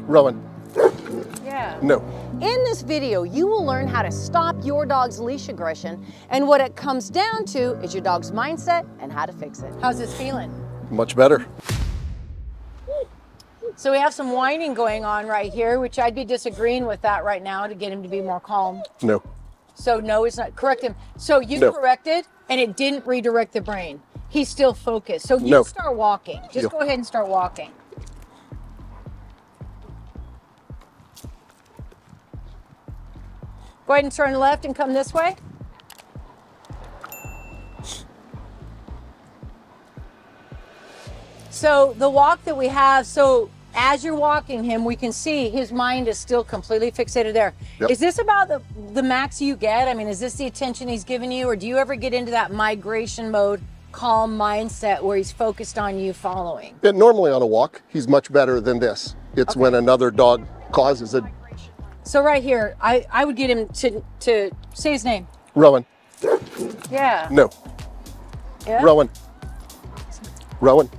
Rowan. Yeah. No. In this video, you will learn how to stop your dog's leash aggression, and what it comes down to is your dog's mindset and how to fix it. How's this feeling? Much better. So we have some whining going on right here, which I'd be disagreeing with that right now to get him to be more calm. No. So no, it's not. Correct him. So you corrected, and it didn't redirect the brain. He's still focused. So you start walking. Just go ahead and start walking. Go ahead and turn left and come this way. So the walk that we have, so as you're walking him, we can see his mind is still completely fixated there. Yep. Is this about the max you get? I mean, is this the attention he's giving you, or do you ever get into that migration mode, calm mindset where he's focused on you following? And normally on a walk, he's much better than this. It's when another dog causes a... So right here, I would get him to say his name. Rowan. Yeah. No. Yeah? Rowan. Rowan.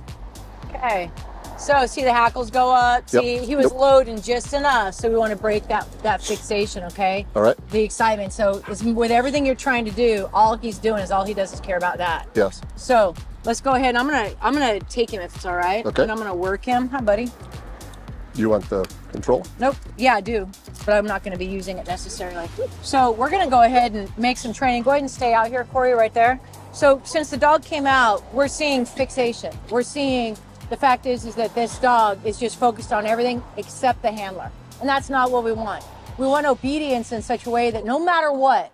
Okay. So see the hackles go up. See, he was loading just enough. So we want to break that fixation, okay? All right. The excitement. So it's, with everything you're trying to do, all he's doing is all he does is care about that. Yes. So let's go ahead. I'm gonna take him if it's all right. Okay. And I'm gonna work him. Hi, buddy. You want the control? Nope. Yeah, I do. But I'm not going to be using it necessarily. So we're going to go ahead and make some training. Go ahead and stay out here, Corey, right there. So since the dog came out, we're seeing fixation. We're seeing the fact is that this dog is just focused on everything except the handler. And that's not what we want. We want obedience in such a way that no matter what,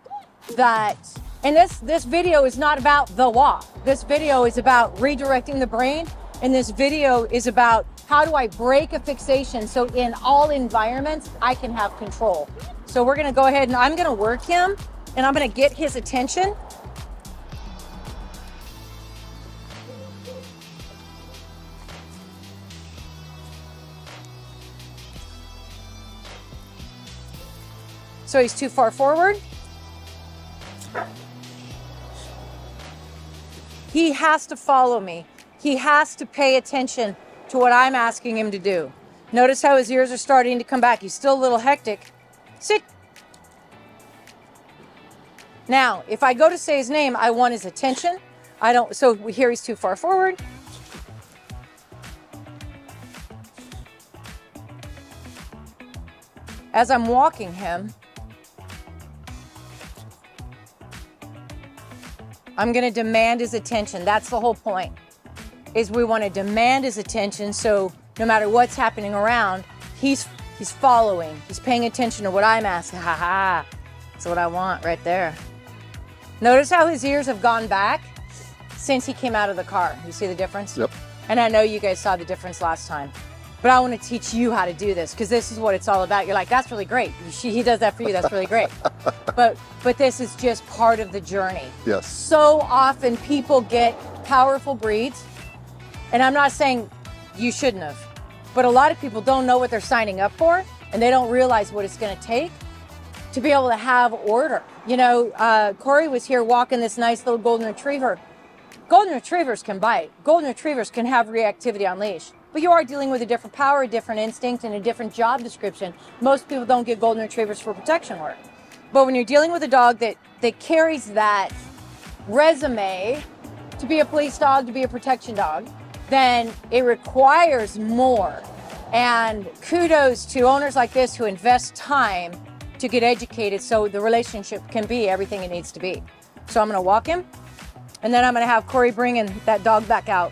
and this video is not about the walk. This video is about redirecting the brain. And this video is about how do I break a fixation so in all environments, I can have control. So we're gonna go ahead and I'm gonna work him and I'm gonna get his attention. So he's too far forward. He has to follow me. He has to pay attention to what I'm asking him to do. Notice how his ears are starting to come back. He's still a little hectic. Sit. Now, if I go to say his name, I want his attention. So here he's too far forward. As I'm walking him, I'm gonna demand his attention. That's the whole point. Is we want to demand his attention, so no matter what's happening around, he's following. He's paying attention to what I'm asking. Ha ha. That's what I want right there. Notice how his ears have gone back since he came out of the car. You see the difference? Yep. And I know you guys saw the difference last time. But I want to teach you how to do this because this is what it's all about. You're like, that's really great. He does that for you. That's really great. But this is just part of the journey. Yes. So often people get powerful breeds. And I'm not saying you shouldn't have, but a lot of people don't know what they're signing up for, and they don't realize what it's going to take to be able to have order. You know, Corey was here walking this nice little golden retriever. Golden retrievers can bite. Golden retrievers can have reactivity on leash, but you are dealing with a different power, a different instinct, and a different job description. Most people don't get golden retrievers for protection work. But when you're dealing with a dog that carries that resume to be a police dog, to be a protection dog, then it requires more. And kudos to owners like this who invest time to get educated so the relationship can be everything it needs to be. So I'm gonna walk him, and then I'm gonna have Corey bringing that dog back out.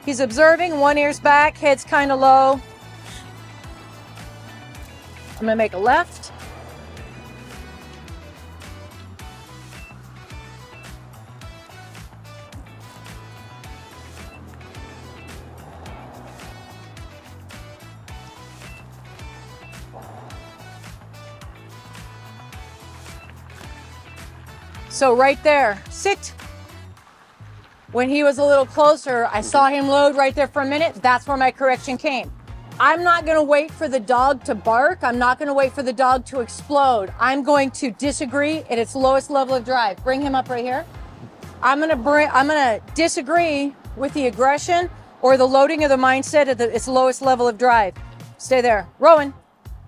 He's observing, one ear's back, head's kind of low. I'm gonna make a left. So right there, sit. When he was a little closer, I saw him load right there for a minute. That's where my correction came. I'm not gonna wait for the dog to bark. I'm not gonna wait for the dog to explode. I'm going to disagree at its lowest level of drive. Bring him up right here. I'm gonna disagree with the aggression or the loading of the mindset at its lowest level of drive. Stay there. Rowan.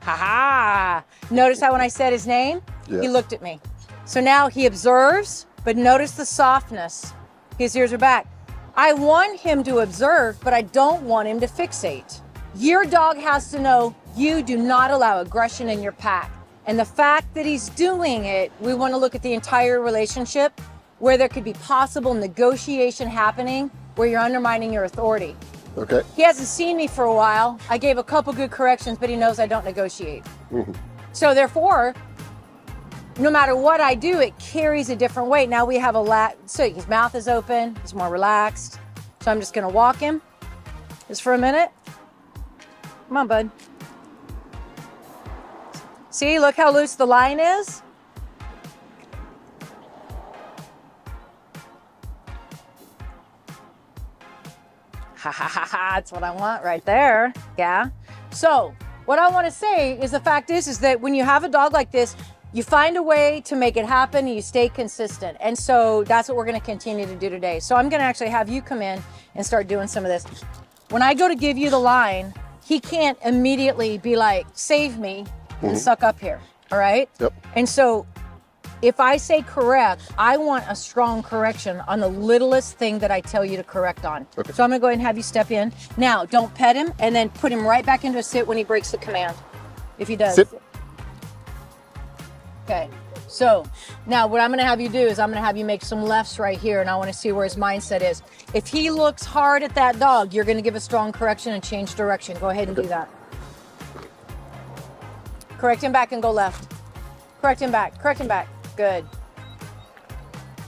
Ha ha. Notice how when I said his name, Yes. he looked at me. So now he observes, but notice the softness. His ears are back. I want him to observe, but I don't want him to fixate. Your dog has to know you do not allow aggression in your pack. And the fact that he's doing it, we want to look at the entire relationship where there could be possible negotiation happening where you're undermining your authority. Okay. He hasn't seen me for a while. I gave a couple good corrections, but he knows I don't negotiate. So therefore, no matter what I do, it carries a different weight. Now we have so his mouth is open, he's more relaxed. So I'm just gonna walk him just for a minute. Come on, bud. See, look how loose the line is. Ha ha ha ha, that's what I want right there. Yeah. So what I want to say is the fact is that when you have a dog like this, you find a way to make it happen and you stay consistent. And so that's what we're going to continue to do today. So I'm going to actually have you come in and start doing some of this. When I go to give you the line, he can't immediately be like, save me and suck up here. All right. Yep. And so if I say correct, I want a strong correction on the littlest thing that I tell you to correct on. Okay. So I'm gonna go ahead and have you step in. Now, don't pet him and then put him right back into a sit when he breaks the command. If he does. Sit. Okay, so now what I'm gonna have you do is I'm gonna have you make some lefts right here and I wanna see where his mindset is. If he looks hard at that dog, you're gonna give a strong correction and change direction. Go ahead and do that. Correct him back and go left. Correct him back, correct him back. Good.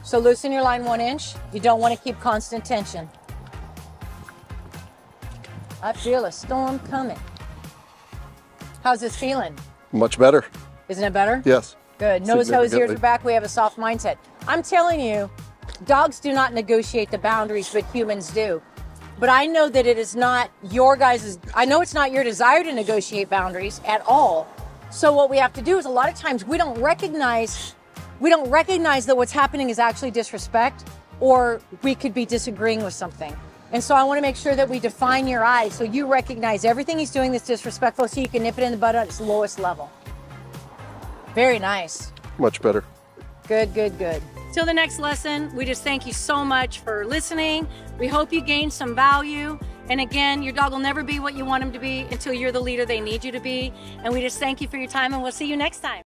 So loosen your line 1 inch. You don't want to keep constant tension. I feel a storm coming. How's this feeling? Much better. Isn't it better? Yes. Good. Notice how his ears Significantly. are back. We have a soft mindset. I'm telling you, dogs do not negotiate the boundaries, but humans do. But I know that it is not your guys', I know it's not your desire to negotiate boundaries at all. So what we have to do is a lot of times we don't recognize that what's happening is actually disrespect, or we could be disagreeing with something. And so I want to make sure that we define your eyes so you recognize everything he's doing that's disrespectful so you can nip it in the bud at its lowest level. Very nice. Much better. Good, good, good. Till the next lesson, we just thank you so much for listening. We hope you gained some value. And again, your dog will never be what you want him to be until you're the leader they need you to be. And we just thank you for your time and we'll see you next time.